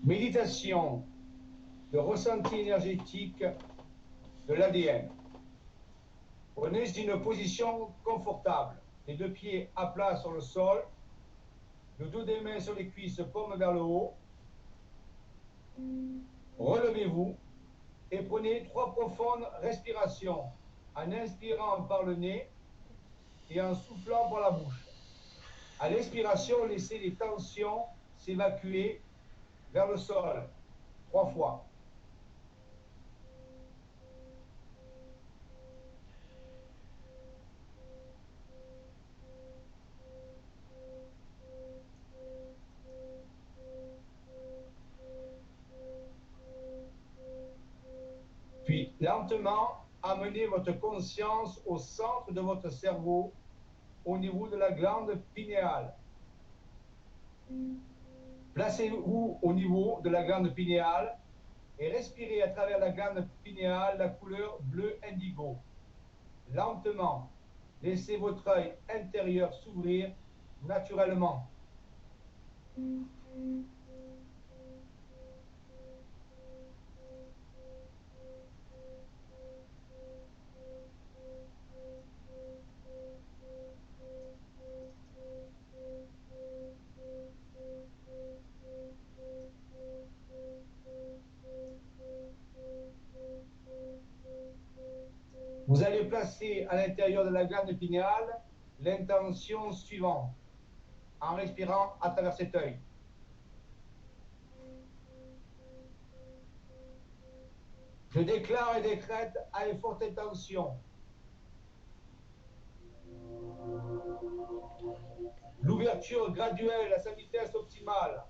Méditation de ressenti énergétique de l'ADN. Prenez une position confortable, les deux pieds à plat sur le sol, le dos des mains sur les cuisses, paume vers le haut. Relevez-vous et prenez 3 profondes respirations en inspirant par le nez et en soufflant par la bouche. À l'expiration, laissez les tensions s'évacuer vers le sol 3 fois. Puis lentement, amenez votre conscience au centre de votre cerveau, au niveau de la glande pinéale. Placez-vous au niveau de la glande pinéale et respirez à travers la glande pinéale la couleur bleu indigo. Lentement, laissez votre œil intérieur s'ouvrir naturellement. Vous allez placer à l'intérieur de la glande pinéale l'intention suivante, en respirant à travers cet œil. Je déclare et décrète à une forte intention l'ouverture graduelle à sa vitesse optimale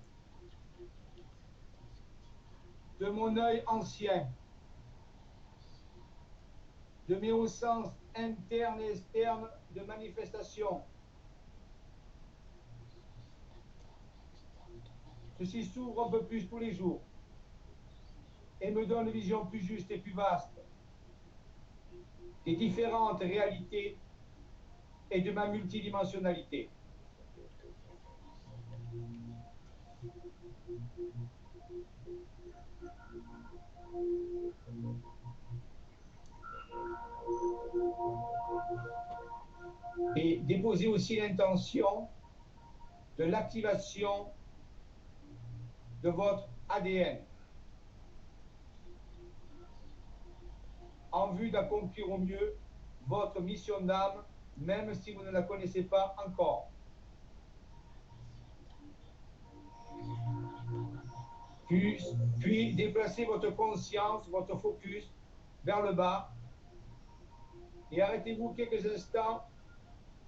de mon œil ancien, de mes hauts sens internes et externes de manifestation. Ceci s'ouvre un peu plus tous les jours et me donne une vision plus juste et plus vaste des différentes réalités et de ma multidimensionnalité. Et déposez aussi l'intention de l'activation de votre ADN en vue d'accomplir au mieux votre mission d'âme, même si vous ne la connaissez pas encore. Puis déplacez votre conscience, votre focus vers le bas et arrêtez-vous quelques instants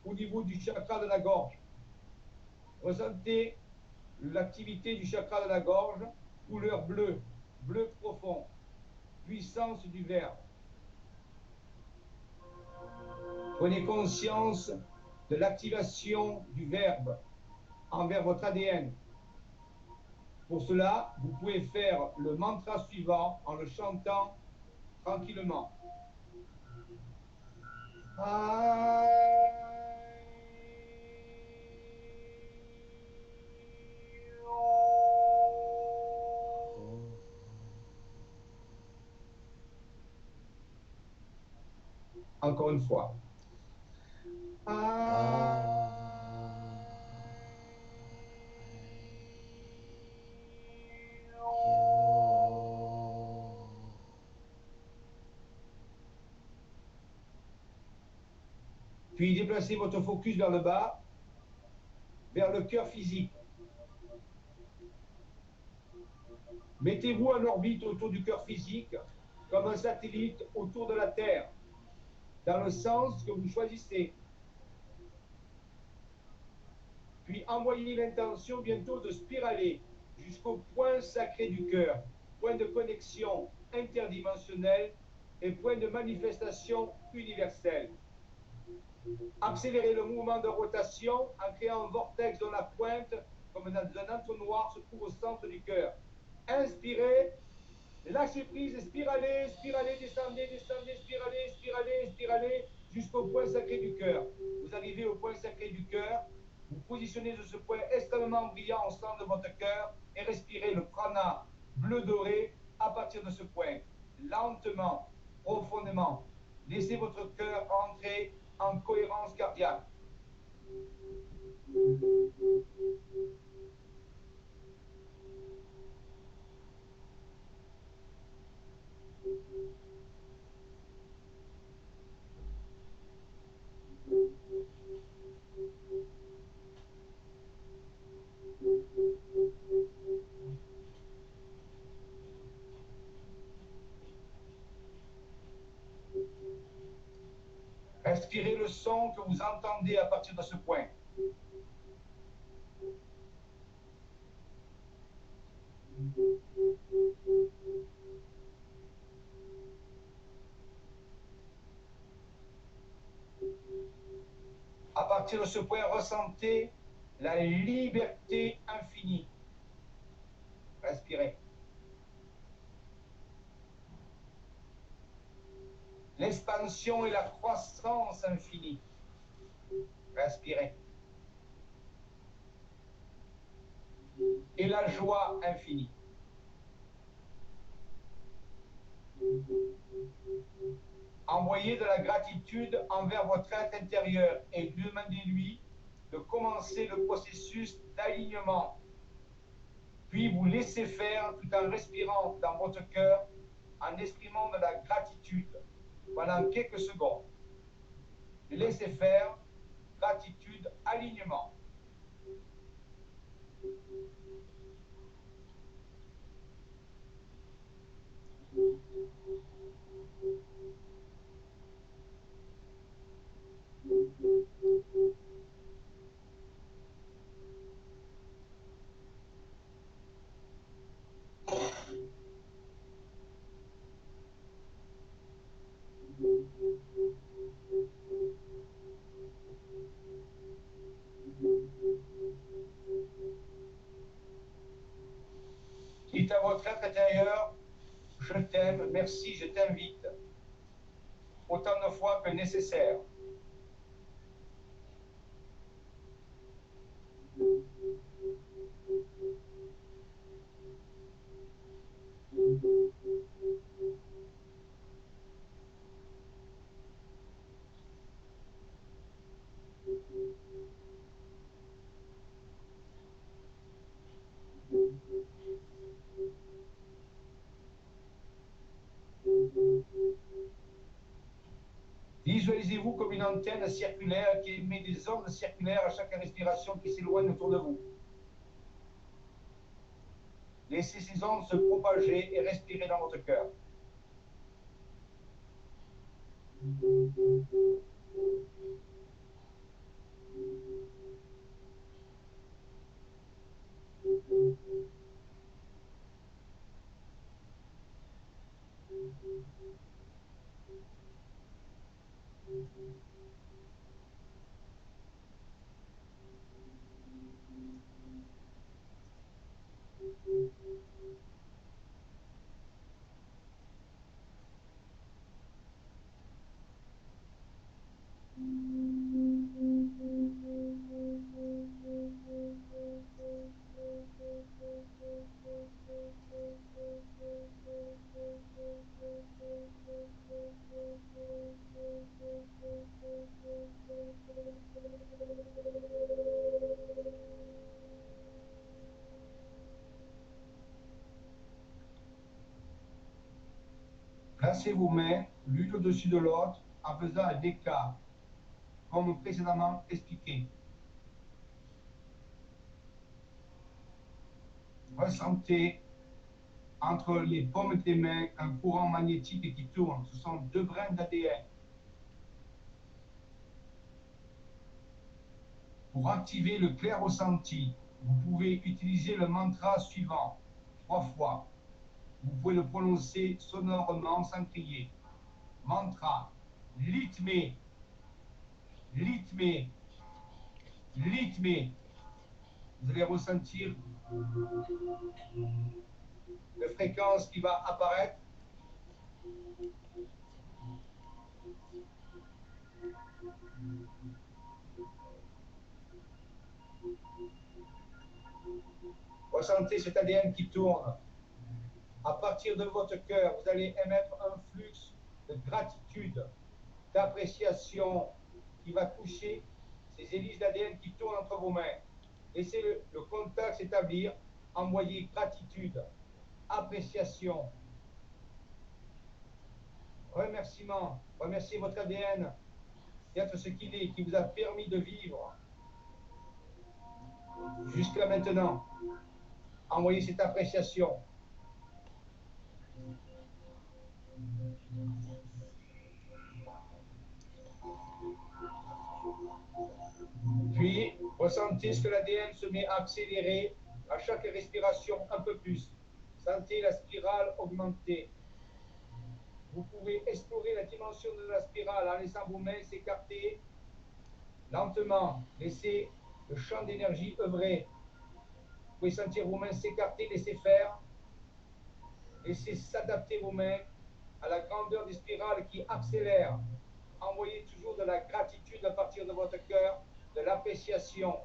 au niveau du chakra de la gorge. Ressentez l'activité du chakra de la gorge, couleur bleue, bleu profond, puissance du verbe. Prenez conscience de l'activation du verbe envers votre ADN. Pour cela, vous pouvez faire le mantra suivant en le chantant tranquillement. Encore une fois. Puis déplacez votre focus vers le bas, vers le cœur physique. Mettez-vous en orbite autour du cœur physique, comme un satellite autour de la Terre, dans le sens que vous choisissez. Puis envoyez l'intention bientôt de spiraler jusqu'au point sacré du cœur, point de connexion interdimensionnelle et point de manifestation universelle. Accélérez le mouvement de rotation en créant un vortex dont la pointe, comme dans un entonnoir, se trouve au centre du cœur. Inspirez, lâchez prise, spiralez, spiralez, descendez, descendez, spiralez, spiralez, spiralez, jusqu'au point sacré du cœur. Vous arrivez au point sacré du cœur, vous positionnez sur ce point extrêmement brillant au centre de votre cœur et respirez le prana bleu doré à partir de ce point. Lentement, profondément, laissez votre cœur entrer en cohérence cardiaque. Respirez le son que vous entendez à partir de ce point. À partir de ce point, ressentez la liberté infinie. Respirez. L'expansion et la croissance infinie. Respirez. Et la joie infinie. Envoyez de la gratitude envers votre être intérieur et demandez-lui de commencer le processus d'alignement. Puis vous laissez faire tout en respirant dans votre cœur, en exprimant de la gratitude pendant quelques secondes. Laissez faire, gratitude, alignement. Dites à votre être intérieur, je t'aime, merci, je t'invite, autant de fois que nécessaire. Visualisez-vous comme une antenne circulaire qui émet des ondes circulaires à chaque respiration qui s'éloigne autour de vous. Laissez ces ondes se propager et respirer dans votre cœur. Placez vos mains l'une au-dessus de l'autre en faisant un écart, comme précédemment expliqué. Ressentez entre les paumes des mains un courant magnétique qui tourne. Ce sont deux brins d'ADN. Pour activer le clair ressenti, vous pouvez utiliser le mantra suivant 3 fois. Vous pouvez le prononcer sonorement sans crier. Mantra, litmé, litmé, litmé. Vous allez ressentir la fréquence qui va apparaître. Ressentez cet ADN qui tourne. À partir de votre cœur, vous allez émettre un flux de gratitude, d'appréciation qui va toucher ces hélices d'ADN qui tournent entre vos mains. Laissez le contact s'établir. Envoyez gratitude, appréciation, remerciement. Remerciez votre ADN d'être ce qu'il est, qui vous a permis de vivre jusqu'à maintenant. Envoyez cette appréciation. Puis, ressentez ce que l'ADN se met à accélérer à chaque respiration un peu plus. Sentez la spirale augmenter. Vous pouvez explorer la dimension de la spirale en laissant vos mains s'écarter lentement. Laissez le champ d'énergie œuvrer. Vous pouvez sentir vos mains s'écarter, laissez faire. Laissez s'adapter vos mains à la grandeur des spirales qui accélèrent. Envoyez toujours de la gratitude à partir de votre cœur, de l'appréciation.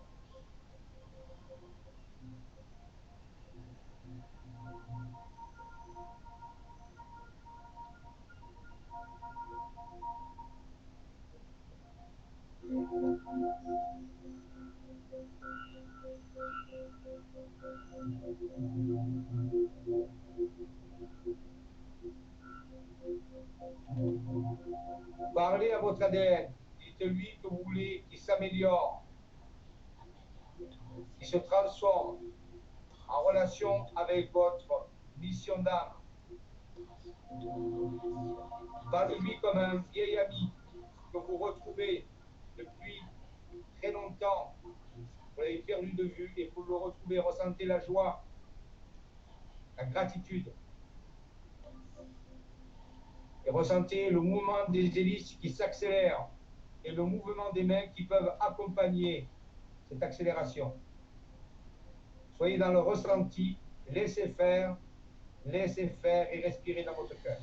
Parlez à votre ADN. Dites-lui que vous voulez qu'il s'améliore, qu'il se transforme en relation avec votre mission d'âme. Parlez-lui comme un vieil ami que vous retrouvez depuis très longtemps. Vous l'avez perdu de vue et pour le retrouver, ressentez la joie, la gratitude. Et ressentez le mouvement des hélices qui s'accélèrent et le mouvement des mains qui peuvent accompagner cette accélération. Soyez dans le ressenti, laissez faire et respirez dans votre cœur.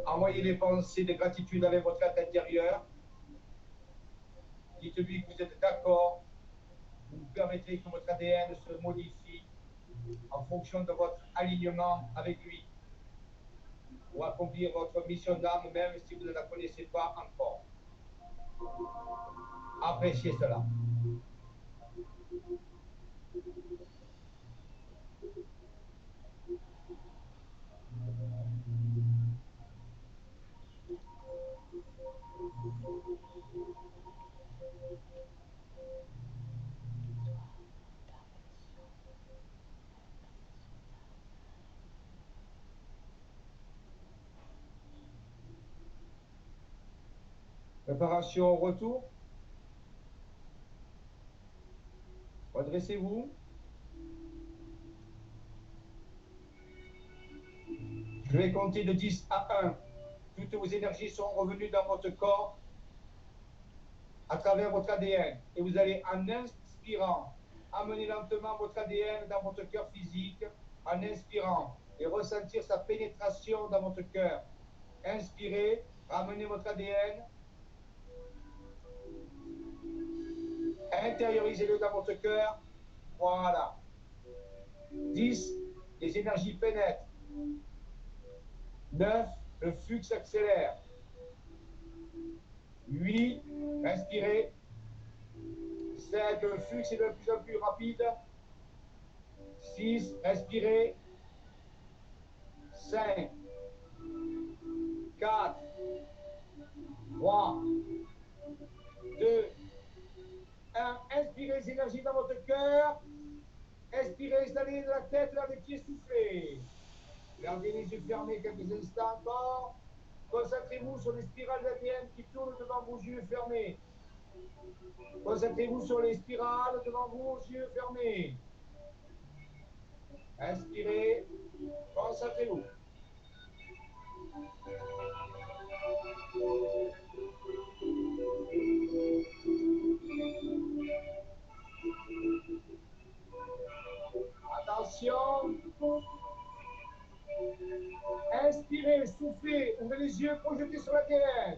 Envoyez les pensées de gratitude avec votre être intérieur. Dites-lui que vous êtes d'accord. Vous permettez que votre ADN se modifie en fonction de votre alignement avec lui pour accomplir votre mission d'âme, même si vous ne la connaissez pas encore. Appréciez cela. Préparation au retour. Redressez-vous. Je vais compter de 10 à 1. Toutes vos énergies sont revenues dans votre corps à travers votre ADN. Et vous allez, en inspirant, amener lentement votre ADN dans votre cœur physique, en inspirant, et ressentir sa pénétration dans votre cœur. Inspirez, ramenez votre ADN, intériorisez-le dans votre cœur. Voilà. 10, les énergies pénètrent. 9, le flux s'accélère. 8, inspirez. 7, le flux est de plus en plus rapide. 6, respirez. 5, 4, 3, 2, 1. Inspirez les énergies dans votre cœur. Expirez, allez de la tête vers les pieds, soufflez. Gardez les yeux fermés quelques instants encore. Concentrez-vous sur les spirales d'ADN qui tournent devant vos yeux fermés. Concentrez-vous sur les spirales devant vos yeux fermés. Inspirez, concentrez-vous. Attention. Inspirez, soufflez, ouvrez les yeux, projetez sur la terre.